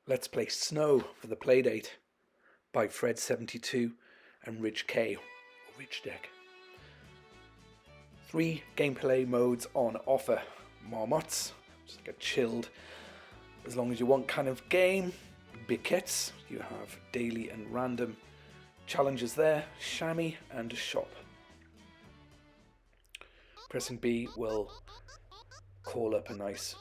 Let's play Snow for the Playdate by Freds72 and Bridgek. 3 gameplay modes on offer. Marmots, just like a chilled, as long as you want kind of game. Biquettes, you have daily and random challenges there. Chamois and shop. Pressing B will call up a nice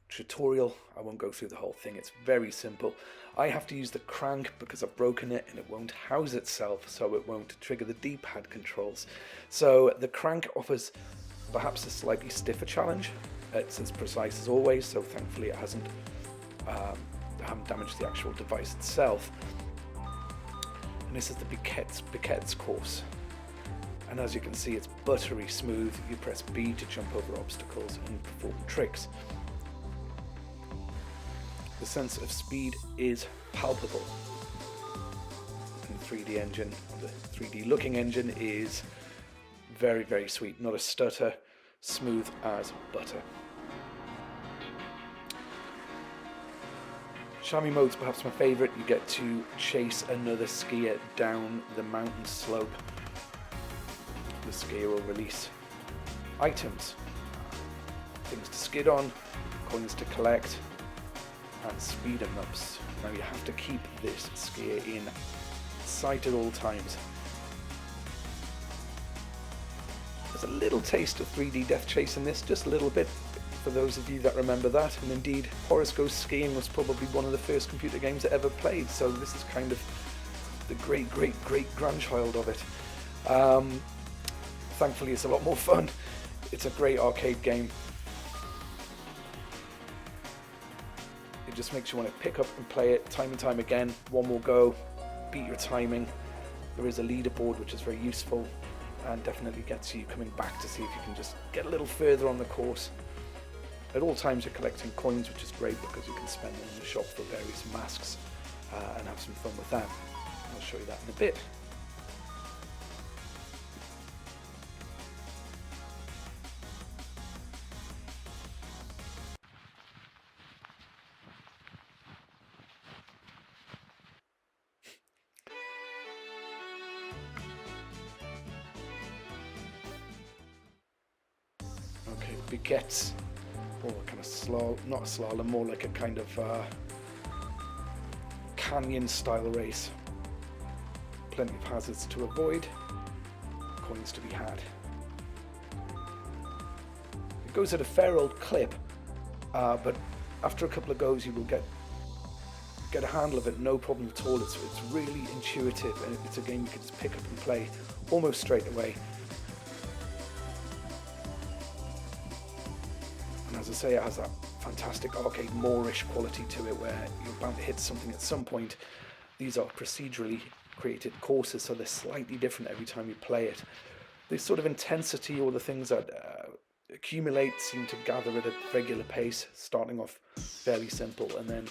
tutorial. I won't go through the whole thing, it's very simple. I have to use the crank because I've broken it and it won't house itself, so it won't trigger the D-pad controls. So the crank offers perhaps a slightly stiffer challenge. It's as precise as always, so thankfully it hasn't damaged the actual device itself. And this is the Biquettes course. And as you can see, it's buttery smooth. You press B to jump over obstacles and perform tricks. The sense of speed is palpable. And the 3D engine, the 3D looking engine, is very, very sweet. Not a stutter, smooth as butter. Chamois mode's perhaps my favourite. You get to chase another skier down the mountain slope. The skier will release items, things to skid on, coins to collect, and speed em ups. Now you have to keep this skier in sight at all times. There's a little taste of 3D Death Chase in this, just a little bit, for those of you that remember that. And indeed, Horace Goes Skiing was probably one of the first computer games I ever played, so this is kind of the great grandchild of it. Thankfully it's a lot more fun. It's a great arcade game. It just makes you want to pick up and play it time and time again. One more go, beat your timing. There is a leaderboard which is very useful and definitely gets you coming back to see if you can just get a little further on the course. At all times you're collecting coins, which is great because you can spend them in the shop for various masks and have some fun with that. I'll show you that in a bit. Okay, Biquettes, or kind of not a slalom, more like a kind of canyon style race. Plenty of hazards to avoid, coins to be had. It goes at a fair old clip, but after a couple of goes you will get a handle of it, no problem at all. It's really intuitive, and it's a game you can just pick up and play almost straight away. And as I say, it has that fantastic arcade Moorish quality to it where you're bound to hit something at some point. These are procedurally created courses, so they're slightly different every time you play it. The sort of intensity or the things that accumulate seem to gather at a regular pace, starting off fairly simple and then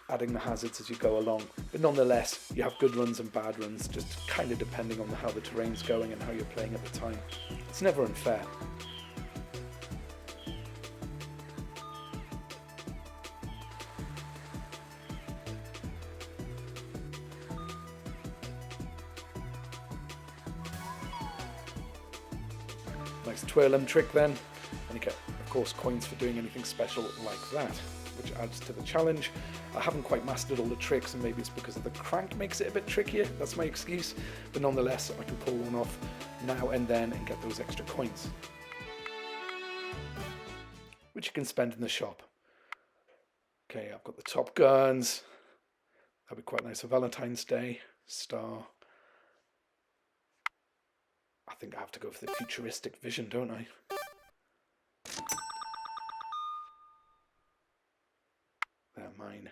adding the hazards as you go along. But nonetheless, you have good runs and bad runs, just kind of depending on how the terrain's going and how you're playing at the time. It's never unfair. Nice twirl trick then, and you get, of course, coins for doing anything special like that, which adds to the challenge. I haven't quite mastered all the tricks, and maybe it's because of the crank makes it a bit trickier. That's my excuse, but nonetheless, I can pull one off now and then and get those extra coins, which you can spend in the shop. Okay, I've got the Top Guns. That'd be quite nice for Valentine's Day. Star. I think I have to go for the futuristic vision, don't I? They're mine.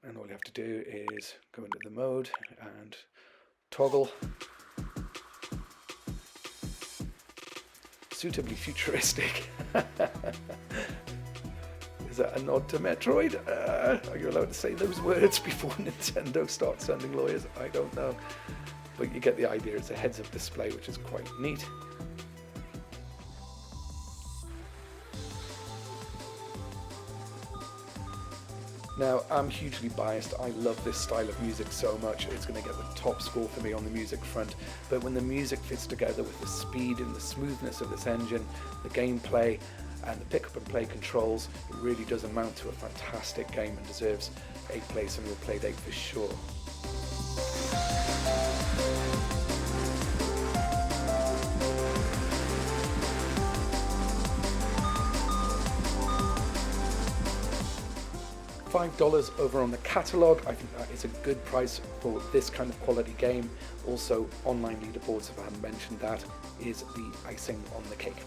And all you have to do is go into the mode and toggle. Suitably futuristic. Is that a nod to Metroid? Are you allowed to say those words before Nintendo starts sending lawyers? I don't know. But you get the idea. It's a heads-up display, which is quite neat. Now, I'm hugely biased. I love this style of music so much. It's going to get the top score for me on the music front. But when the music fits together with the speed and the smoothness of this engine, the gameplay and the pick up and play controls, it really does amount to a fantastic game and deserves a place on your Playdate for sure. $5 over on the catalogue. I think that is a good price for this kind of quality game. Also, online leaderboards, if I hadn't mentioned that, is the icing on the cake.